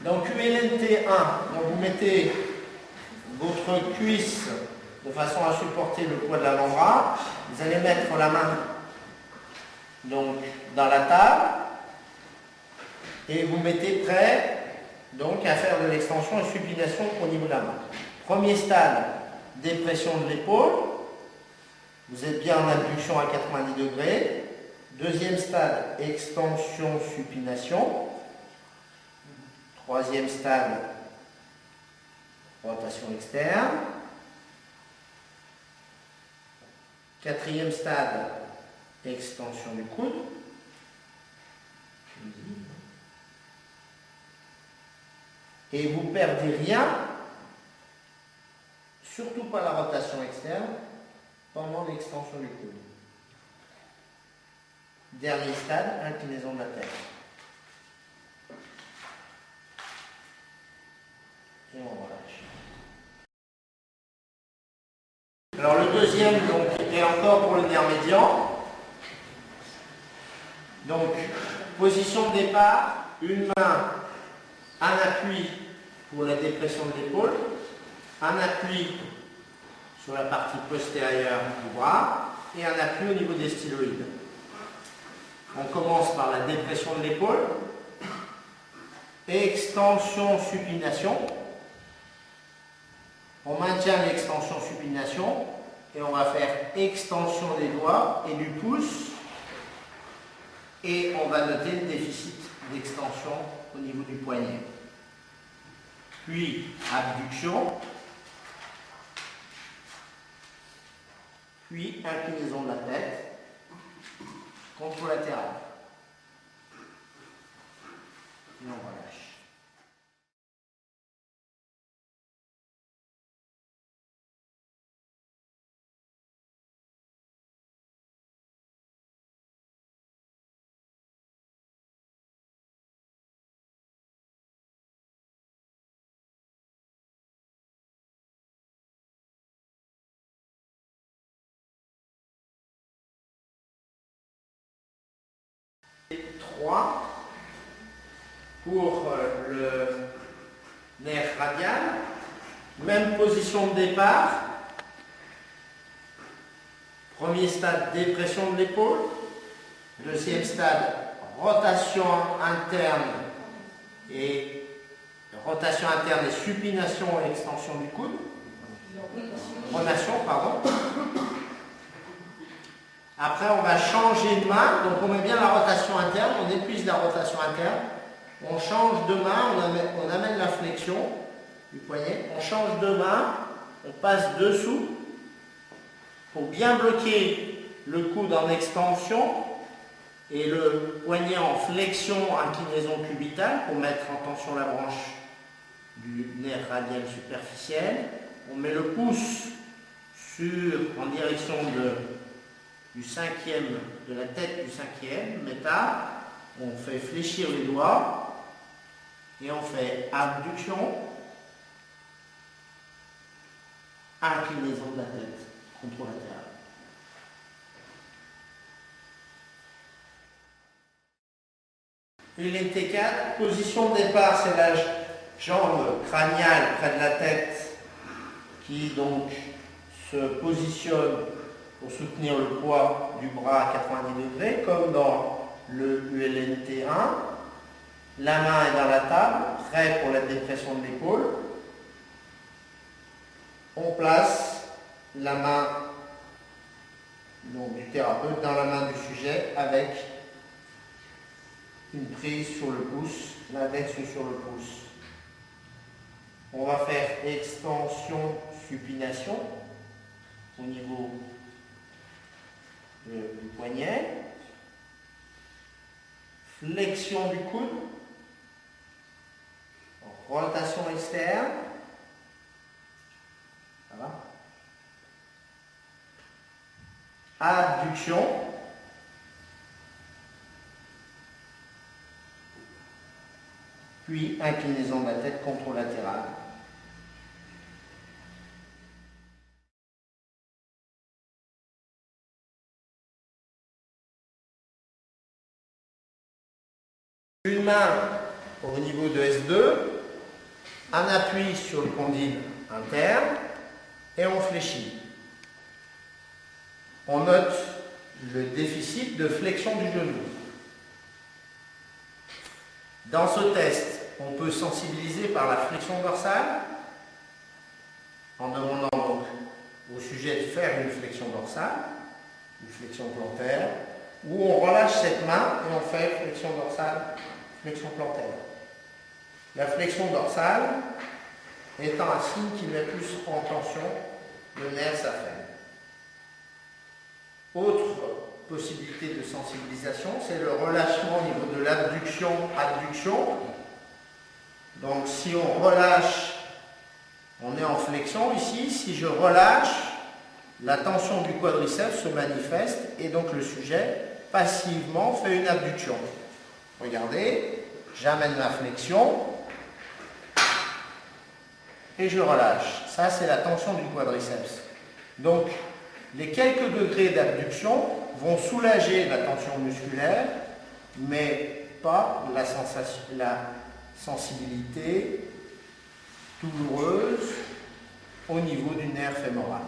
Donc ULNT1, donc vous mettez votre cuisse de façon à supporter le poids de l'avant-bras. Vous allez mettre la main donc dans la table et vous mettez prêt donc à faire de l'extension et supination au niveau de la main. Premier stade, dépression de l'épaule. Vous êtes bien en abduction à 90 degrés. Deuxième stade, extension, supination. Troisième stade, rotation externe. Quatrième stade, extension du coude. Et vous ne perdez rien, surtout pas la rotation externe, pendant l'extension du coude. Dernier stade, inclinaison de la tête. Et on relâche. Alors le deuxième donc, est encore pour le nerf médian. Donc, position de départ, une main, un appui pour la dépression de l'épaule, un appui sur la partie postérieure du bras et un appui au niveau des styloïdes. On commence par la dépression de l'épaule, extension, supination. On maintient l'extension, supination et on va faire extension des doigts et du pouce et on va noter le déficit d'extension au niveau du poignet. Puis abduction, puis inclinaison de la tête, contralatérale. Et on relâche. Trois pour le nerf radial, même position de départ. Premier stade, dépression de l'épaule. Deuxième stade, rotation interne et supination et extension du coude. Pronation, pardon. Après, on va changer de main, donc on met bien la rotation interne, on épuise la rotation interne, on change de main, on amène la flexion du poignet, on change de main, on passe dessous pour bien bloquer le coude en extension et le poignet en flexion, inclinaison cubitale pour mettre en tension la branche du nerf radial superficiel. On met le pouce en direction du cinquième, de la tête du cinquième, métal, on fait fléchir les doigts et on fait abduction, inclinaison de la tête, contralatérale. ULNT4, position de départ, c'est la jambe crâniale près de la tête qui donc se positionne pour soutenir le poids du bras à 90 degrés, comme dans le ULNT1. La main est dans la table, prêt pour la dépression de l'épaule. On place la main donc, du thérapeute dans la main du sujet avec une prise sur le pouce, l'index sur le pouce. On va faire extension, supination au niveau du poignet, flexion du coude, rotation externe, ça va, abduction, puis inclinaison de la tête contralatérale. Une main au niveau de S2, un appui sur le condyle interne et on fléchit. On note le déficit de flexion du genou. Dans ce test, on peut sensibiliser par la flexion dorsale en demandant donc au sujet de faire une flexion dorsale, une flexion plantaire, ou on relâche cette main et on fait flexion dorsale, flexion plantaire. La flexion dorsale étant un signe qui met plus en tension le nerf saphéne. Autre possibilité de sensibilisation, c'est le relâchement au niveau de l'abduction-adduction. Donc si on relâche, on est en flexion ici, si je relâche, la tension du quadriceps se manifeste et donc le sujet passivement fait une abduction. Regardez, j'amène ma flexion et je relâche. Ça, c'est la tension du quadriceps. Donc, les quelques degrés d'abduction vont soulager la tension musculaire, mais pas la sensibilité douloureuse au niveau du nerf fémoral.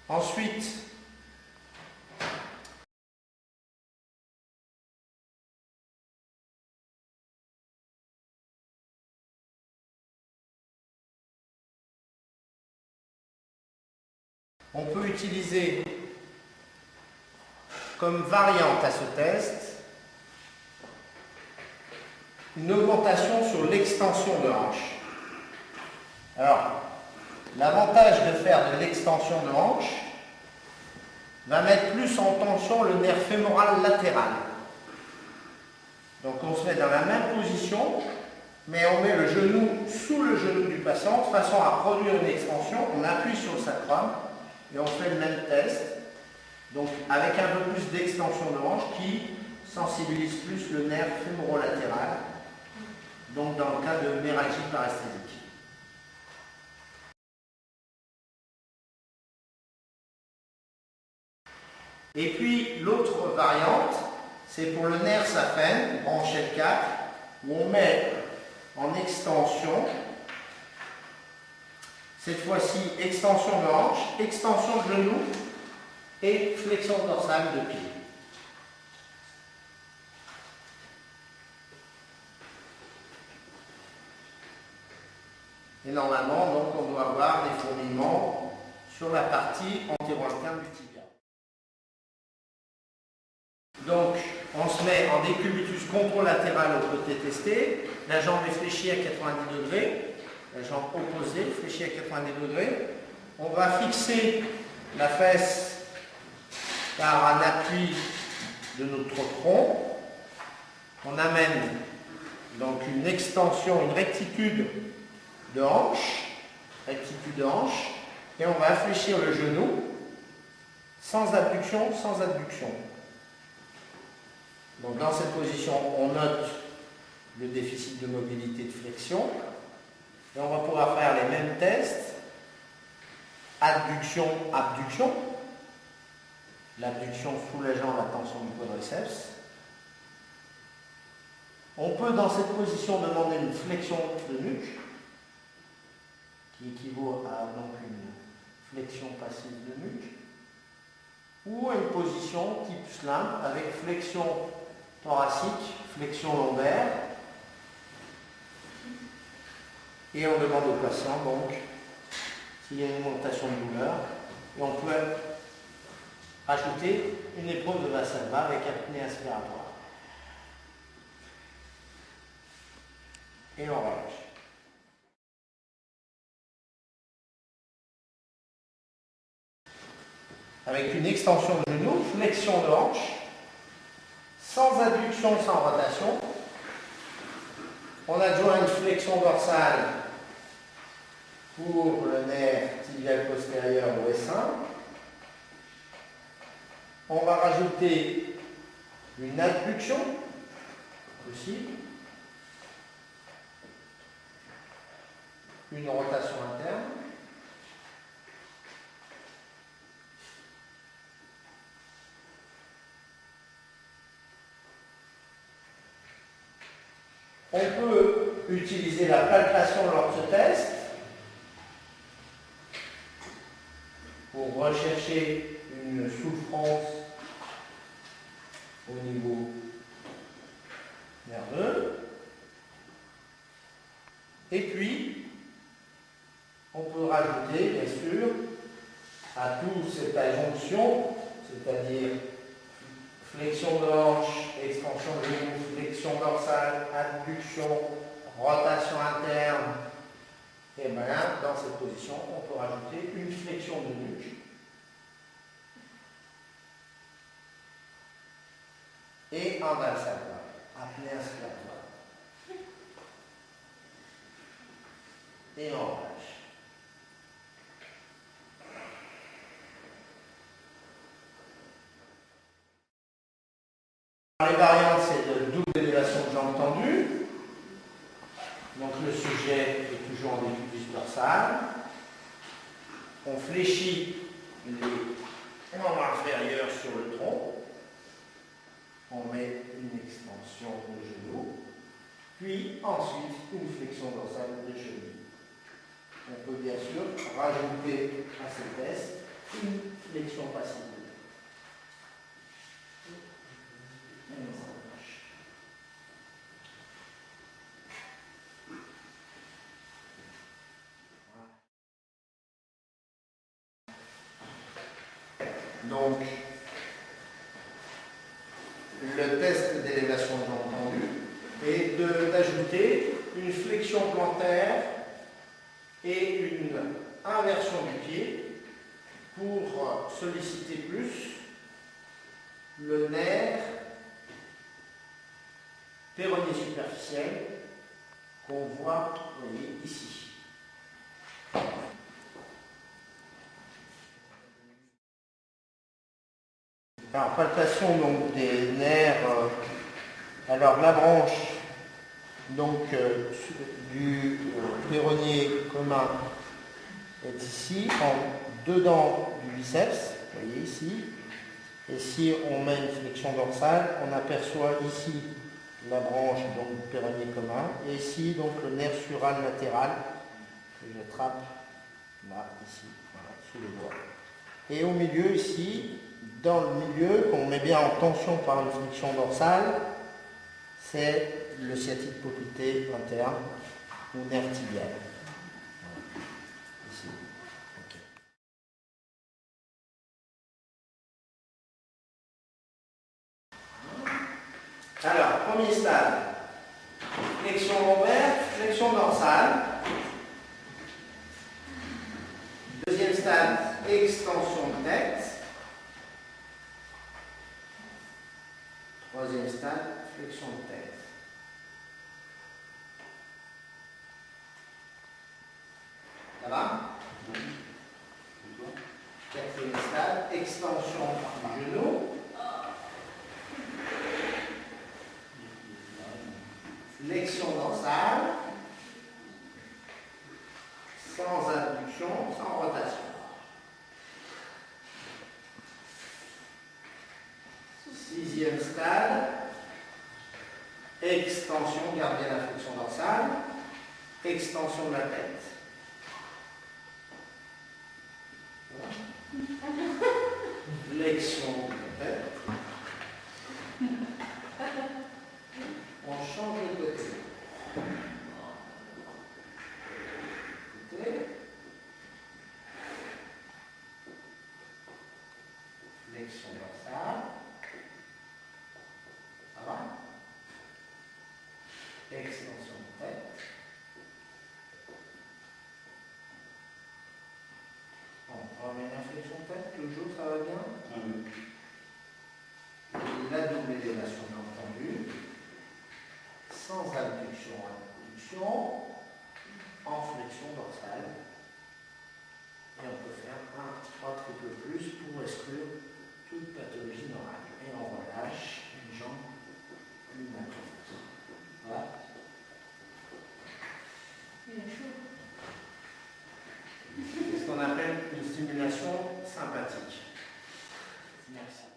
Ensuite, on peut utiliser comme variante à ce test une augmentation sur l'extension de hanche. Alors, l'avantage de faire de l'extension de hanche va mettre plus en tension le nerf fémoral latéral. Donc on se met dans la même position, mais on met le genou sous le genou du patient de façon à produire une extension. On appuie sur le sacrum et on fait le même test. Donc avec un peu plus d'extension de hanche qui sensibilise plus le nerf fémorolatéral. Donc dans le cas de méralgie paresthésique. Et puis l'autre variante, c'est pour le nerf saphène, branche L4, où on met en extension, cette fois-ci extension de hanche, extension de genou et flexion dorsale de pied. Et normalement, donc, on doit avoir des fourmillements sur la partie antéro-interne du tibia. Donc, on se met en décubitus contralatéral au côté testé, la jambe est fléchie à 90 degrés, la jambe opposée fléchie à 90 degrés. On va fixer la fesse par un appui de notre tronc. On amène donc une extension, une rectitude de hanche, et on va fléchir le genou sans abduction, sans adduction. Donc dans cette position, on note le déficit de mobilité de flexion. Et on va pouvoir faire les mêmes tests. Adduction, abduction. L'abduction soulageant la tension du quadriceps. On peut dans cette position demander une flexion de nuque, qui équivaut à donc une flexion passive de nuque, ou à une position type slim avec flexion thoracique, flexion lombaire, et on demande au patient donc s'il y a une augmentation de douleur, et on peut ajouter une épreuve de Valsalva avec apnée inspiratoire. Et on relâche. Avec une extension de genou, flexion de hanche, sans adduction, sans rotation. On adjoint une flexion dorsale pour le nerf tibial postérieur au S1. On va rajouter une abduction aussi, une rotation interne. On peut utiliser la palpation lors de ce test pour rechercher une souffrance au niveau nerveux. Et puis, on peut rajouter, bien sûr, à toute cette adjonction, c'est-à-dire flexion de hanche, extension de genou, flexion dorsale, adduction, rotation interne, et bien dans cette position, on peut rajouter une flexion de nuque et un valsatoire, apnée inspiratoire. Et en relâche. Les variantes, c'est de double élévation de jambes tendues. Donc le sujet est toujours en décubitus dorsal. On fléchit les membres inférieurs sur le tronc. On met une extension de genou. Puis ensuite une flexion dorsale de genou. On peut bien sûr rajouter à ces tests une flexion passive. Donc, le test d'élévation de jambes tendues est d'ajouter une flexion plantaire et une inversion du pied pour solliciter plus le nerf péronné superficiel qu'on voit, vous voyez, ici. Alors, palpation donc, des nerfs. Alors, la branche donc, du péronnier commun est ici, en dedans du biceps, vous voyez ici. Et si on met une flexion dorsale, on aperçoit ici la branche donc, du péronnier commun, et ici donc le nerf sural latéral que j'attrape là, ici, voilà, sous les doigts. Et au milieu ici, dans le milieu, qu'on met bien en tension par une flexion dorsale, c'est le sciatique poplité interne ou nerf tibial. Ici. Okay. Alors, premier stade, flexion lombaire, flexion dorsale. Deuxième stade, extension de tête. Troisième stade, flexion de tête. Ça va? Quatrième stade, extension du genou. Flexion dorsale. Sans abduction, sans rotation. Sixième stade, extension, garde bien la flexion dorsale, extension de la tête. Flexion de la tête. On change de côté. Flexion dorsale. Ça va? Extension de tête. On remet la flexion de tête, toujours ça va bien? La double élévation bien entendu. Sans abduction, abduction, en flexion dorsale. Et on peut faire un triple plus pour exclure toute pathologie neurale. Et on relâche une jambe plus maintenue. Voilà. Il est chaud. C'est ce qu'on appelle une stimulation sympathique. Merci.